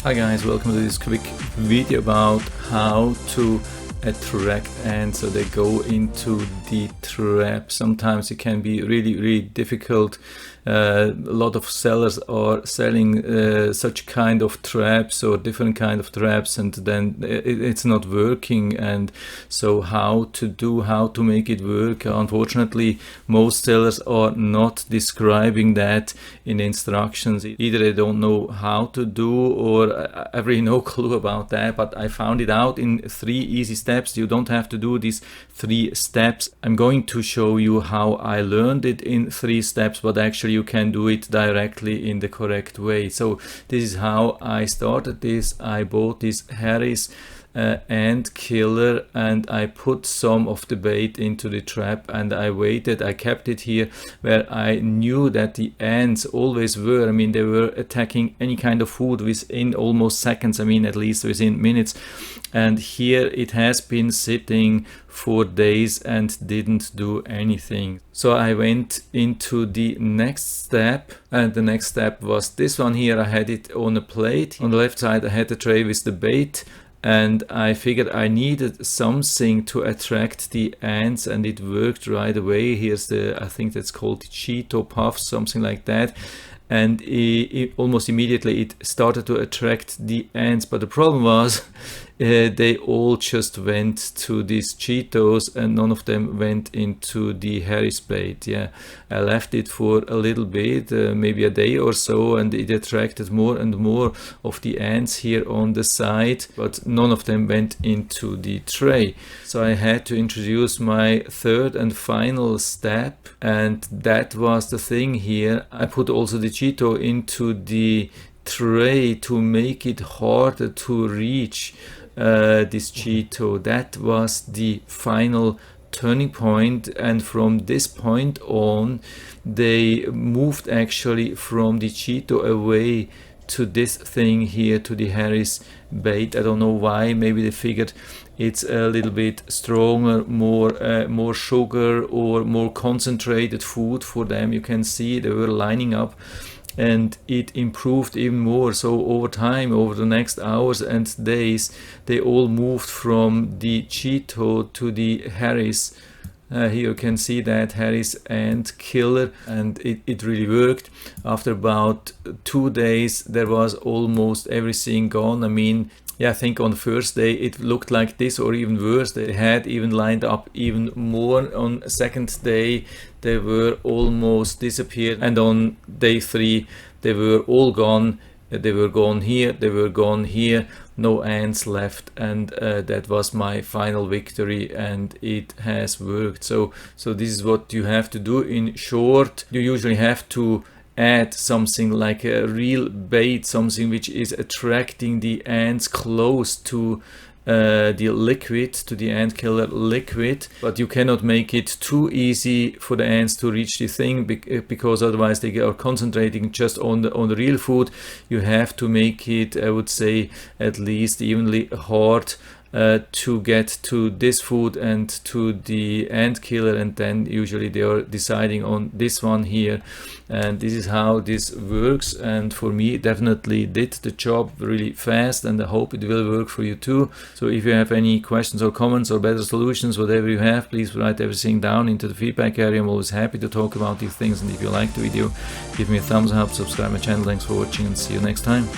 Hi guys, welcome to this quick video about how to attract ants so they go into the trap. Sometimes it can be really difficult. A lot of sellers are selling such kind of traps or different kind of traps, and then it's not working. And so how to make it work? Unfortunately, most sellers are not describing that in instructions. Either they don't know how to do, or I have really no clue about that. But I found it out in 3 easy steps. You don't have to do these 3 steps. I'm going to show you how I learned it in 3 steps, but actually you can do it directly in the correct way. So this is how I started this. I bought this Harris ant killer, and I put some of the bait into the trap, and I waited. I kept it here where I knew that the ants always were. I mean, they were attacking any kind of food within almost seconds. I mean, at least within minutes. And here it has been sitting for days and didn't do anything. So I went into the next step, and the next step was this one here. I had it on a plate. On the left side I had the tray with the bait, and I figured I needed something to attract the ants, and it worked right away. Here's the, I think that's called Cheeto Puff, something like that. And almost immediately it started to attract the ants. But the problem was they all just went to these Cheetos, and none of them went into the Harris bait. Yeah, I left it for a little bit, maybe a day or so, and it attracted more and more of the ants here on the side, but none of them went into the tray. So I had to introduce my third and final step, and that was the thing here. I put also the Cheeto into the tray to make it harder to reach this Cheeto. That was the final turning point, and from this point on they moved actually from the Cheeto away to this thing here, to the Harris bait. I don't know why. Maybe they figured it's a little bit stronger, more sugar or more concentrated food for them. You can see they were lining up, and it improved even more. So over time, over the next hours and days, they all moved from the Cheeto to the Harris. Here you can see that Harris ant killer, and it really worked. After about 2 days there was almost everything gone. I mean, yeah, I think on the first day it looked like this, or even worse. They had even lined up even more. On the second day they were almost disappeared, and on day 3 they were all gone. They were gone here, they were gone here, no ants left, and that was my final victory, and it has worked. So this is what you have to do. In short, you usually have to add something like a real bait, something which is attracting the ants close to the liquid, to the ant killer liquid. But you cannot make it too easy for the ants to reach the thing, because otherwise they are concentrating just on the real food. You have to make it, I would say, at least evenly hard to get to this food and to the ant killer, and then usually they are deciding on this one here. And this is how this works, and for me it definitely did the job really fast, and I hope it will work for you too. So if you have any questions or comments or better solutions, whatever you have, please write everything down into the feedback area. I'm always happy to talk about these things, and if you like the video, give me a thumbs up, subscribe my channel. Thanks for watching, and see you next time.